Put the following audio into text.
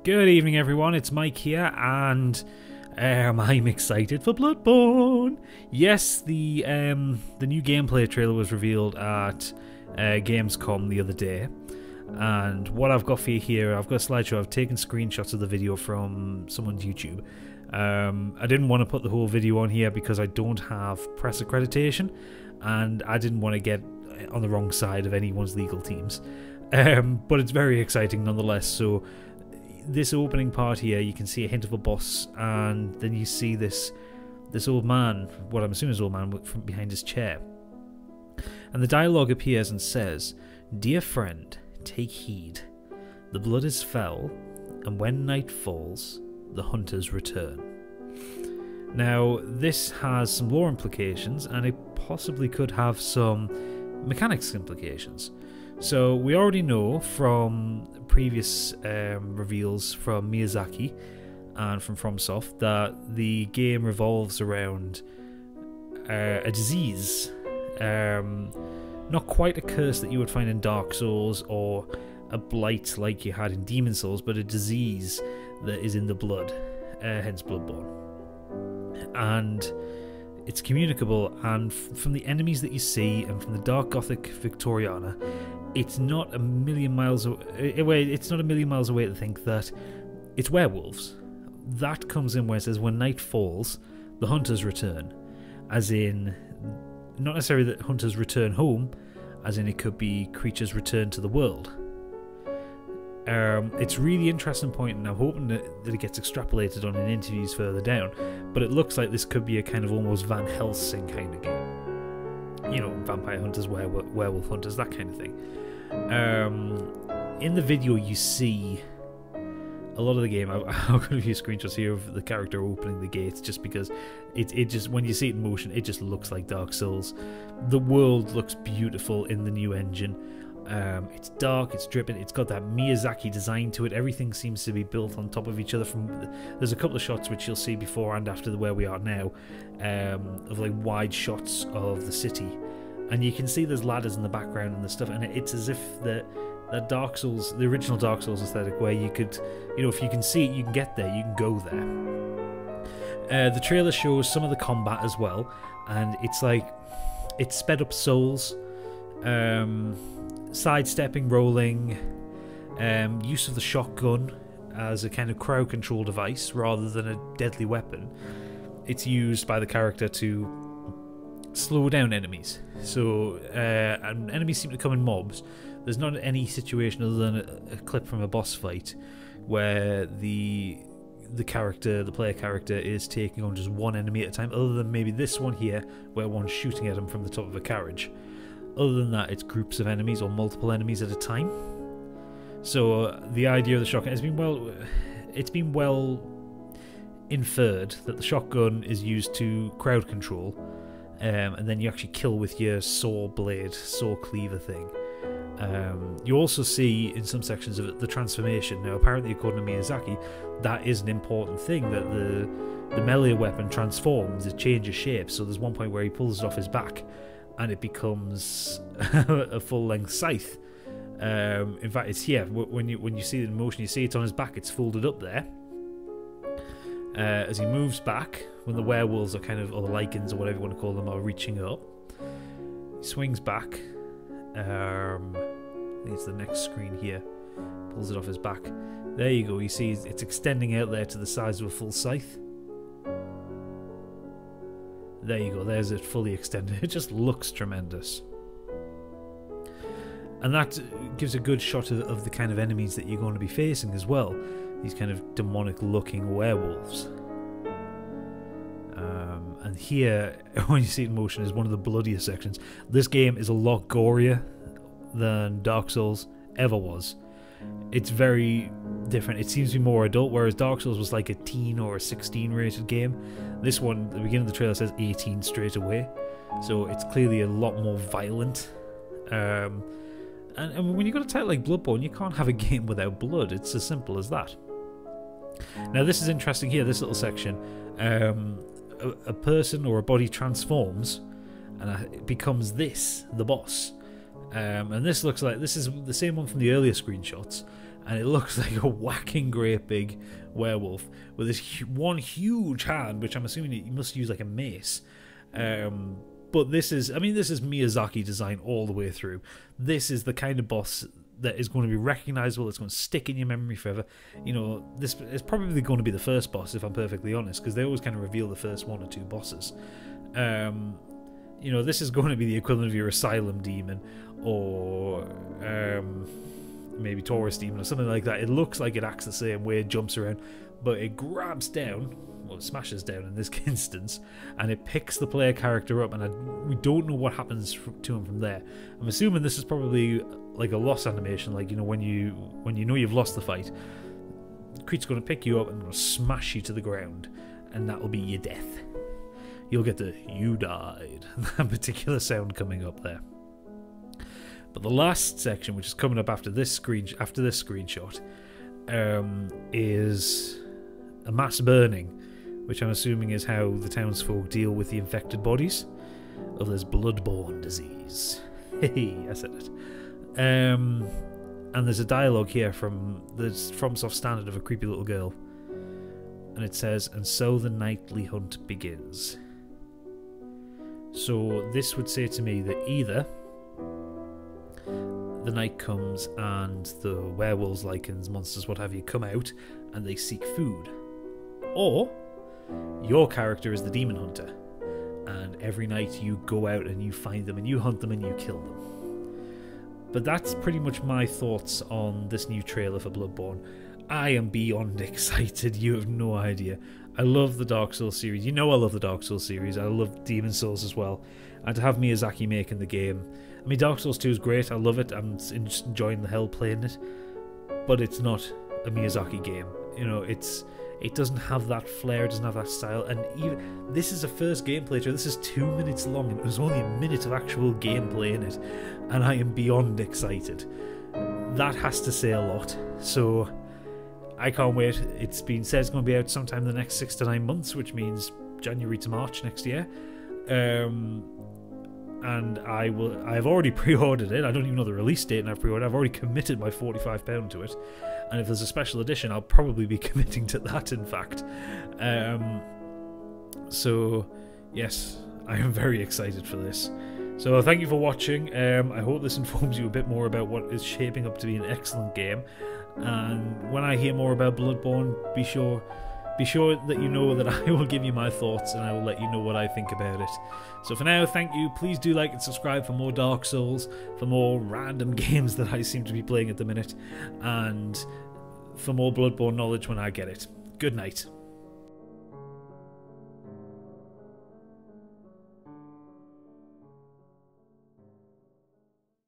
Good evening, everyone. It's Mike here, and I'm excited for Bloodborne. Yes, the new gameplay trailer was revealed at Gamescom the other day, and what I've got for you here, I've got a slideshow. I've taken screenshots of the video from someone's YouTube. I didn't want to put the whole video on here because I don't have press accreditation, and I didn't want to get on the wrong side of anyone's legal teams. But it's very exciting nonetheless. So this opening part here, you can see a hint of a boss, and then you see this old man, what I'm assuming is an old man, from behind his chair. And the dialogue appears and says, "Dear friend, take heed. The blood is fell, and when night falls, the hunters return." Now, this has some lore implications, and it possibly could have some mechanics implications. So we already know from previous reveals from Miyazaki and from FromSoft that the game revolves around a disease, not quite a curse that you would find in Dark Souls or a blight like you had in Demon Souls, but a disease that is in the blood, hence Bloodborne. And it's communicable, and from the enemies that you see and from the Dark Gothic Victoriana, it's not a million miles away. It's not a million miles away to think that it's werewolves. That comes in where it says, when night falls, the hunters return. As in, not necessarily that hunters return home, as in it could be creatures return to the world. It's a really interesting point, and I'm hoping that it gets extrapolated on in interviews further down, but it looks like this could be a kind of almost Van Helsing kind of game. You know, vampire hunters, werewolf hunters, that kind of thing. In the video you see a lot of the game. I've got a few screenshots here of the character opening the gates, just because it just, when you see it in motion, it just looks like Dark Souls. The world looks beautiful in the new engine. It's dark, it's dripping, it's got that Miyazaki design to it. Everything seems to be built on top of each other. There's a couple of shots which you'll see before and after where we are now, of like wide shots of the city, and you can see there's ladders in the background and the stuff, and it's as if that Dark Souls, the original Dark Souls aesthetic, where you could, you know, if you can see it, you can get there, you can go there. The trailer shows some of the combat as well, and it's like, it's sped up Souls, sidestepping, rolling, use of the shotgun as a kind of crowd control device rather than a deadly weapon. It's used by the character to slow down enemies. So and enemies seem to come in mobs. There's not any situation other than a clip from a boss fight where the player character is taking on just one enemy at a time, other than maybe this one here where one's shooting at him from the top of a carriage. Other than that, it's groups of enemies or multiple enemies at a time. So the idea of the shotgun has been well inferred that the shotgun is used to crowd control, and then you actually kill with your saw blade, saw cleaver thing. You also see in some sections of it the transformation. Now, apparently, according to Miyazaki, that is an important thing, that the melee weapon transforms, it changes shape. So there's one point where he pulls it off his back, and it becomes a full-length scythe. In fact, it's here. When you see it in motion, you see it's on his back. It's folded up there. As he moves back, when the werewolves are kind of, or the lichens, or whatever you want to call them, are reaching up, he swings back. I think it's the next screen here. Pulls it off his back. There you go. You see it's extending out there to the size of a full scythe. There you go, there's it fully extended. It just looks tremendous. And that gives a good shot of the kind of enemies that you're going to be facing as well. These kind of demonic looking werewolves. And here, when you see it in motion, is one of the bloodiest sections. This game is a lot gorier than Dark Souls ever was. It's very different. It seems to be more adult, whereas Dark Souls was like a teen or a 16 rated game. This one, at the beginning of the trailer, says 18 straight away, so it's clearly a lot more violent. And when you've got a title like Bloodborne, you can't have a game without blood. It's as simple as that. Now, this is interesting here, this little section. A person or a body transforms, and it becomes the boss. And this looks like, this is the same one from the earlier screenshots, and it looks like a whacking great big werewolf with this one huge hand, which I'm assuming you must use like a mace. But this is Miyazaki design all the way through. This is the kind of boss that is going to be recognizable, it's going to stick in your memory forever. You know, this is probably going to be the first boss, if I'm perfectly honest, because they always kind of reveal the first 1 or 2 bosses. You know, this is going to be the equivalent of your asylum demon, or maybe Taurus demon or something like that. It looks like it acts the same way, it jumps around, but it grabs down, well, it smashes down in this instance, and it picks the player character up, and we don't know what happens to him from there. I'm assuming this is probably like a loss animation, like, you know, when you know you've lost the fight, the creature's going to pick you up and going to smash you to the ground, and that will be your death. You'll get the "you died" that particular sound coming up there. But the last section, which is coming up after this screenshot, is a mass burning, which I'm assuming is how the townsfolk deal with the infected bodies of this bloodborne disease. Hey, I said it. And there's a dialogue here from the FromSoft standard of a creepy little girl, and it says, "And so the nightly hunt begins." So this would say to me that either the night comes and the werewolves, lichens, monsters, what have you, come out and they seek food, or your character is the demon hunter, and every night you go out and you find them and you hunt them and you kill them. But that's pretty much my thoughts on this new trailer for Bloodborne. I am beyond excited, you have no idea. I love the Dark Souls series. You know I love the Dark Souls series. I love Demon Souls as well. And to have Miyazaki making the game. I mean, Dark Souls 2 is great. I love it. I'm just enjoying the hell playing it. But it's not a Miyazaki game. You know, it doesn't have that flair, it doesn't have that style. And even this is a first gameplay trailer. This is 2 minutes long, and it was only a minute of actual gameplay in it. And I am beyond excited. That has to say a lot. So I can't wait. It's been said it's going to be out sometime in the next 6 to 9 months, which means January to March next year. And I've already pre-ordered it. I don't even know the release date, and I've pre-ordered. I've already committed my £45 to it. And if there's a special edition, I'll probably be committing to that, in fact. So, yes, I am very excited for this. So thank you for watching. I hope this informs you a bit more about what is shaping up to be an excellent game. And when I hear more about Bloodborne, be sure that you know that I will give you my thoughts, and I will let you know what I think about it. So for now, thank you. Please do like and subscribe for more Dark Souls, for more random games that I seem to be playing at the minute, and for more Bloodborne knowledge when I get it. Good night.